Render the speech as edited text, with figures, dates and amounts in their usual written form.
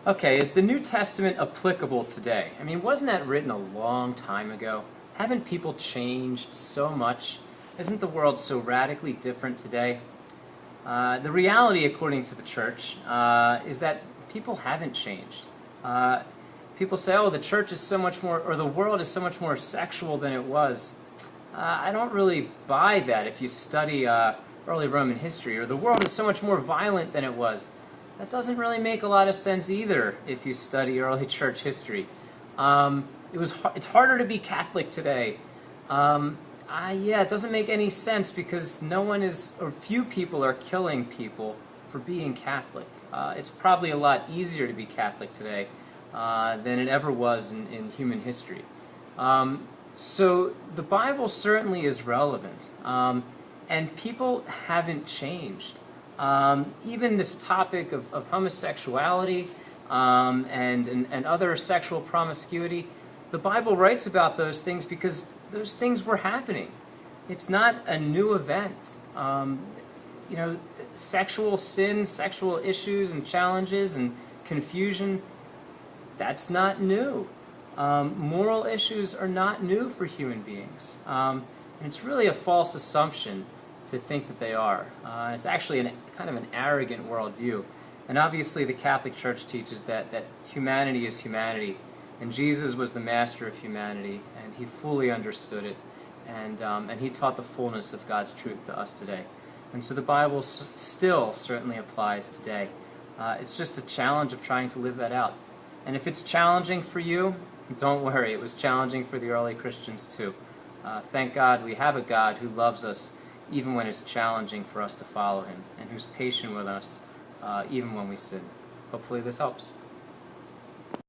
Okay, is the New Testament applicable today? I mean, wasn't that written a long time ago? Haven't people changed so much? Isn't the world so radically different today? The reality, according to the church, is that people haven't changed. People say, oh, the church is so much more, or the world is so much more sexual than it was. I don't really buy that if you study early Roman history, or the world is so much more violent than it was. That doesn't really make a lot of sense either if you study early church history. It's harder to be Catholic today. Yeah, it doesn't make any sense because no one is, or few people are killing people for being Catholic. It's probably a lot easier to be Catholic today than it ever was in human history. So the Bible certainly is relevant, and people haven't changed. Even this topic of homosexuality and other sexual promiscuity, the Bible writes about those things because those things were happening. It's not a new event. Sexual sin, sexual issues and challenges and confusion, that's not new. Moral issues are not new for human beings. And it's really a false assumption to think that they are. It's actually kind of an arrogant worldview. And obviously the Catholic Church teaches that humanity is humanity, and Jesus was the master of humanity, and he fully understood it, and he taught the fullness of God's truth to us today. And so the Bible still certainly applies today. It's just a challenge of trying to live that out. And if it's challenging for you, don't worry, it was challenging for the early Christians too. Thank God we have a God who loves us even when it's challenging for us to follow him, and who's patient with us even when we sin. Hopefully this helps.